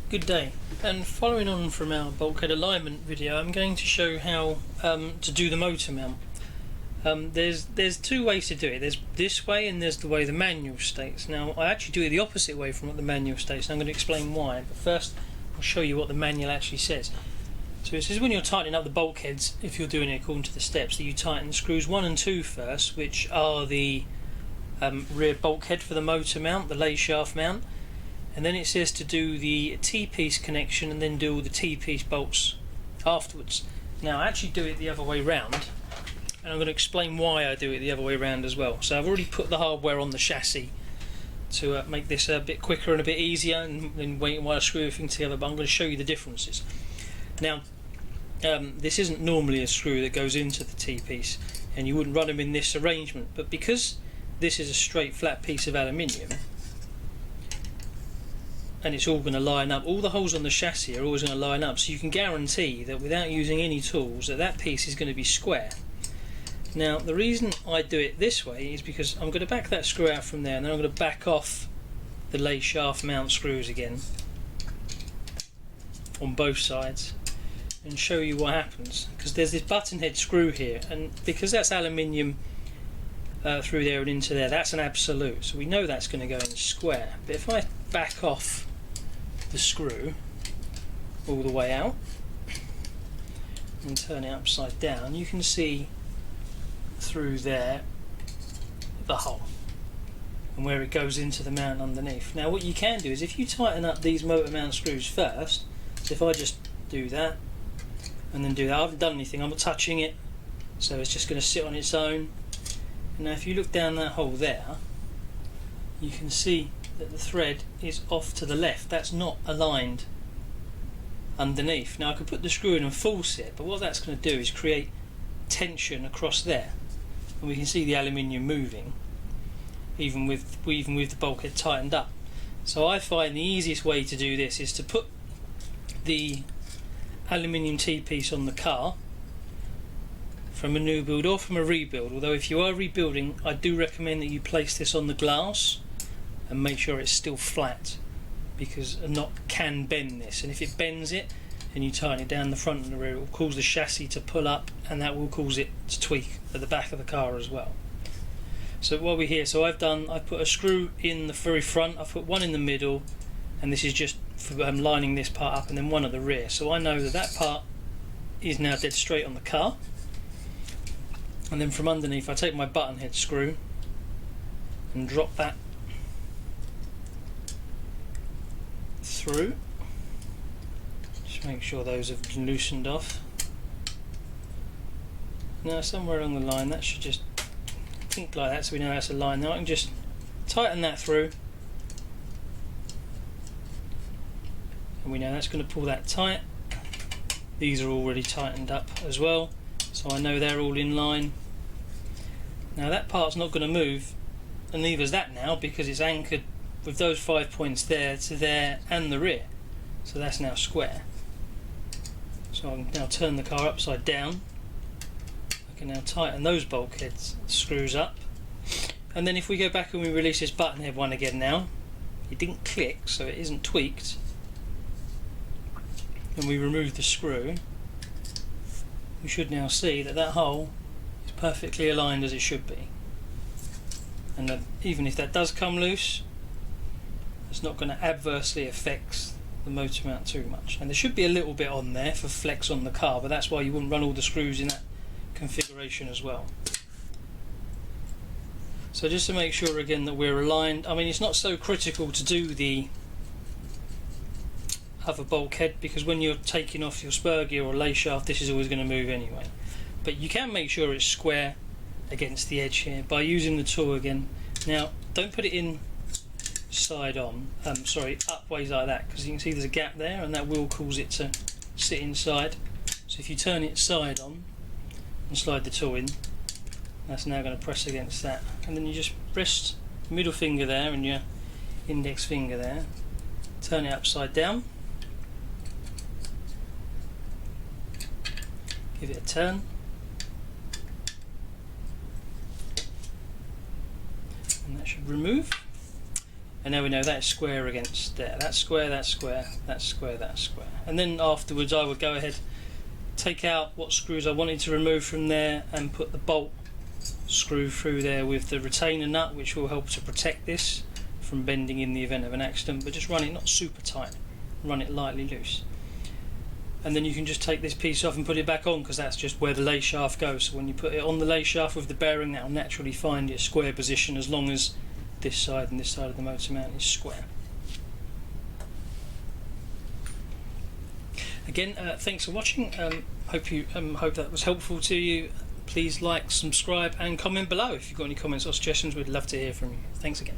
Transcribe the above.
Good day, and following on from our bulkhead alignment video, I'm going to show how to do the motor mount. There's two ways to do it. There's this way and there's the way the manual states. Now I actually do it the opposite way from what the manual states, and I'm going to explain why, but first I'll show you what the manual actually says. So it says when you're tightening up the bulkheads, if you're doing it according to the steps, that you tighten screws 1 and 2 first, which are the rear bulkhead for the motor mount, the layshaft mount. And then it says to do the T-piece connection and then do all the T-piece bolts afterwards. Now I actually do it the other way round, and I'm going to explain why I do it the other way round as well. So I've already put the hardware on the chassis to make this a bit quicker and a bit easier, and then waiting while I screw everything together, but I'm going to show you the differences. Now this isn't normally a screw that goes into the T-piece, and you wouldn't run them in this arrangement, but because this is a straight flat piece of aluminium and it's all going to line up, all the holes on the chassis are always going to line up, so you can guarantee that without using any tools that piece is going to be square. Now the reason I do it this way is because I'm going to back that screw out from there, and then I'm going to back off the lay shaft mount screws again on both sides and show you what happens, because there's this button head screw here, and because that's aluminium through there and into there, that's an absolute, so we know that's going to go in square. But if I back off the screw all the way out and turn it upside down, you can see through there the hole and where it goes into the mount underneath. Now what you can do is, if you tighten up these motor mount screws first, so if I just do that and then do that, I haven't done anything, I'm not touching it, so it's just going to sit on its own. And now if you look down that hole there, you can see that the thread is off to the left. That's not aligned underneath. Now I could put the screw in and force it, but what that's going to do is create tension across there, and we can see the aluminium moving even with the bulkhead tightened up. So I find the easiest way to do this is to put the aluminium T-piece on the car from a new build or from a rebuild, although if you are rebuilding I do recommend that you place this on the glass and make sure it's still flat, because a knot can bend this, and if it bends it and you tighten it down the front and the rear, it will cause the chassis to pull up, and that will cause it to tweak at the back of the car as well. So while we're here, so I've put a screw in the very front, I've put one in the middle, and this is just for lining this part up, and then one at the rear, so I know that that part is now dead straight on the car. And then from underneath I take my button head screw and drop that through. Just make sure those have been loosened off. Now somewhere along the line that should just think like that, so we know that's a line. Now I can just tighten that through, and we know that's going to pull that tight. These are already tightened up as well, so I know they're all in line. Now that part's not going to move, and neither is that now, because it's anchored with those 5 points there to there and the rear, so that's now square. So I can now turn the car upside down. I can now tighten those bulkheads screws up, and then if we go back and we release this button head one again, now it didn't click, so it isn't tweaked, and we remove the screw, we should now see that that hole is perfectly aligned as it should be, and that even if that does come loose, it's not going to adversely affect the motor mount too much. And there should be a little bit on there for flex on the car, but that's why you wouldn't run all the screws in that configuration as well. So just to make sure again that we're aligned, I mean it's not so critical to do the other bulkhead, because when you're taking off your spur gear or lay shaft, this is always going to move anyway. But you can make sure it's square against the edge here by using the tool again. Now don't put it in side on, upways like that, because you can see there's a gap there, and that will cause it to sit inside. So if you turn it side on and slide the tool in, that's now going to press against that, and then you just rest the middle finger there and your index finger there, turn it upside down, give it a turn, and that should remove. and now we know that's square against there. That's square, that's square, that's square, that's square. And then afterwards I would go ahead, take out what screws I wanted to remove from there and put the bolt screw through there with the retainer nut, which will help to protect this from bending in the event of an accident, but just run it not super tight, run it lightly loose. And then you can just take this piece off and put it back on, because that's just where the lay shaft goes. So when you put it on the lay shaft with the bearing, that will naturally find its square position, as long as this side and this side of the motor mount is square. Again, thanks for watching. Hope that was helpful to you. Please like, subscribe and comment below if you've got any comments or suggestions. We'd love to hear from you. Thanks again.